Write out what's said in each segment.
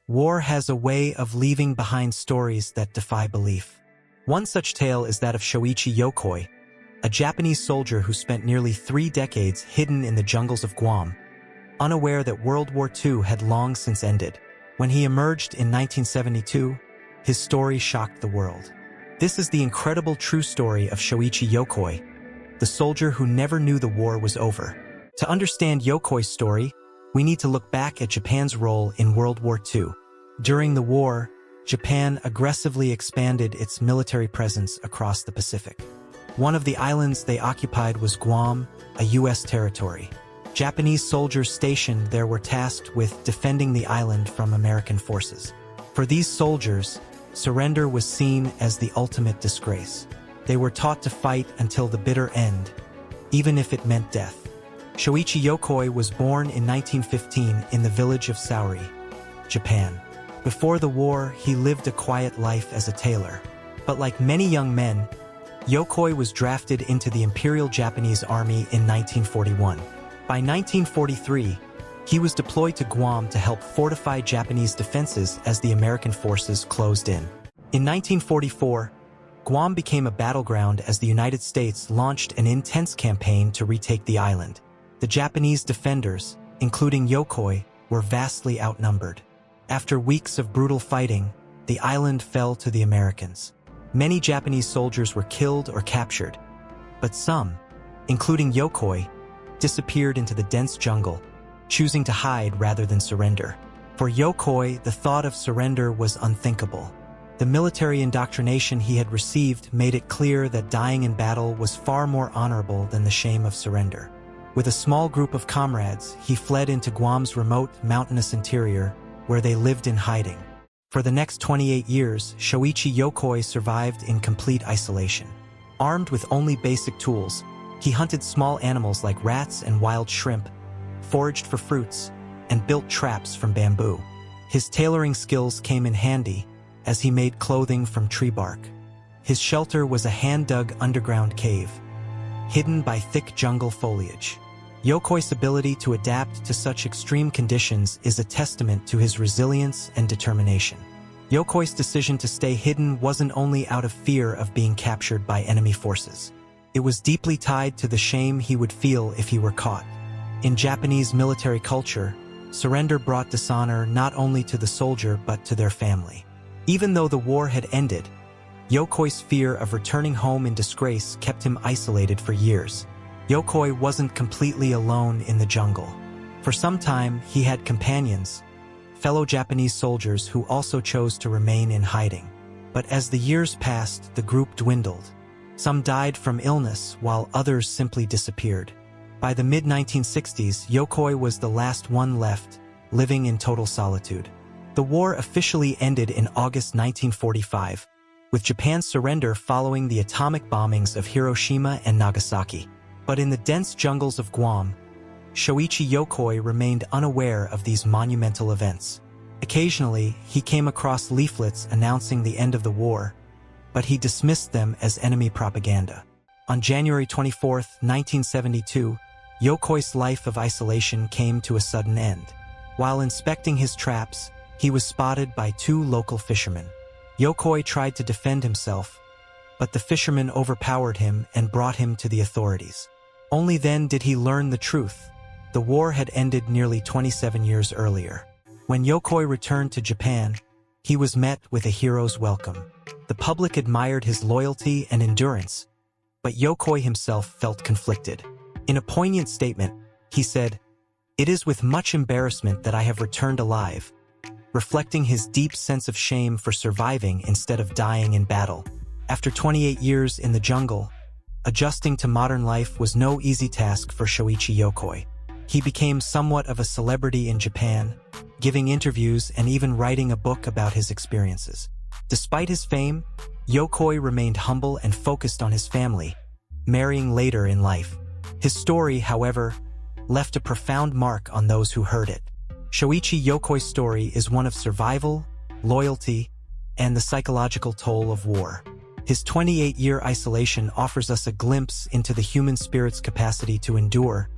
War has a way of leaving behind stories that defy belief. One such tale is that of Shoichi Yokoi, a Japanese soldier who spent nearly 3 decades hidden in the jungles of Guam, unaware that World War II had long since ended. When he emerged in 1972, his story shocked the world. This is the incredible true story of Shoichi Yokoi, the soldier who never knew the war was over. To understand Yokoi's story, we need to look back at Japan's role in World War II. During the war, Japan aggressively expanded its military presence across the Pacific. One of the islands they occupied was Guam, a U.S. territory. Japanese soldiers stationed there were tasked with defending the island from American forces. For these soldiers, surrender was seen as the ultimate disgrace. They were taught to fight until the bitter end, even if it meant death. Shoichi Yokoi was born in 1915 in the village of Sauri, Japan. Before the war, he lived a quiet life as a tailor. But like many young men, Yokoi was drafted into the Imperial Japanese Army in 1941. By 1943, he was deployed to Guam to help fortify Japanese defenses as the American forces closed in. In 1944, Guam became a battleground as the United States launched an intense campaign to retake the island. The Japanese defenders, including Yokoi, were vastly outnumbered. After weeks of brutal fighting, the island fell to the Americans. Many Japanese soldiers were killed or captured, but some, including Yokoi, disappeared into the dense jungle, choosing to hide rather than surrender. For Yokoi, the thought of surrender was unthinkable. The military indoctrination he had received made it clear that dying in battle was far more honorable than the shame of surrender. With a small group of comrades, he fled into Guam's remote, mountainous interior, where they lived in hiding. For the next 28 years, Shoichi Yokoi survived in complete isolation. Armed with only basic tools, he hunted small animals like rats and wild shrimp, foraged for fruits, and built traps from bamboo. His tailoring skills came in handy, as he made clothing from tree bark. His shelter was a hand-dug underground cave, hidden by thick jungle foliage. Yokoi's ability to adapt to such extreme conditions is a testament to his resilience and determination. Yokoi's decision to stay hidden wasn't only out of fear of being captured by enemy forces. It was deeply tied to the shame he would feel if he were caught. In Japanese military culture, surrender brought dishonor not only to the soldier but to their family. Even though the war had ended, Yokoi's fear of returning home in disgrace kept him isolated for years. Yokoi wasn't completely alone in the jungle. For some time, he had companions, fellow Japanese soldiers who also chose to remain in hiding. But as the years passed, the group dwindled. Some died from illness, while others simply disappeared. By the mid-1960s, Yokoi was the last one left, living in total solitude. The war officially ended in August 1945, with Japan's surrender following the atomic bombings of Hiroshima and Nagasaki. But in the dense jungles of Guam, Shoichi Yokoi remained unaware of these monumental events. Occasionally, he came across leaflets announcing the end of the war, but he dismissed them as enemy propaganda. On January 24, 1972, Yokoi's life of isolation came to a sudden end. While inspecting his traps, he was spotted by 2 local fishermen. Yokoi tried to defend himself, but the fishermen overpowered him and brought him to the authorities. Only then did he learn the truth. The war had ended nearly 27 years earlier. When Yokoi returned to Japan, he was met with a hero's welcome. The public admired his loyalty and endurance, but Yokoi himself felt conflicted. In a poignant statement, he said, "It is with much embarrassment that I have returned alive," reflecting his deep sense of shame for surviving instead of dying in battle. After 28 years in the jungle, adjusting to modern life was no easy task for Shoichi Yokoi. He became somewhat of a celebrity in Japan, giving interviews and even writing a book about his experiences. Despite his fame, Yokoi remained humble and focused on his family, marrying later in life. His story, however, left a profound mark on those who heard it. Shoichi Yokoi's story is one of survival, loyalty, and the psychological toll of war. His 28-year isolation offers us a glimpse into the human spirit's capacity to endure,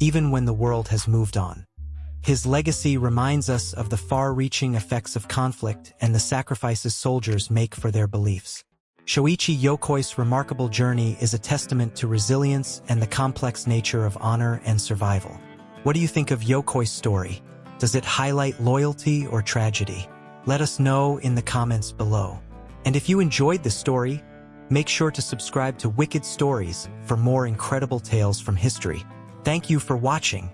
even when the world has moved on. His legacy reminds us of the far-reaching effects of conflict and the sacrifices soldiers make for their beliefs. Shoichi Yokoi's remarkable journey is a testament to resilience and the complex nature of honor and survival. What do you think of Yokoi's story? Does it highlight loyalty or tragedy? Let us know in the comments below. And if you enjoyed the story, make sure to subscribe to Wicked Stories for more incredible tales from history. Thank you for watching.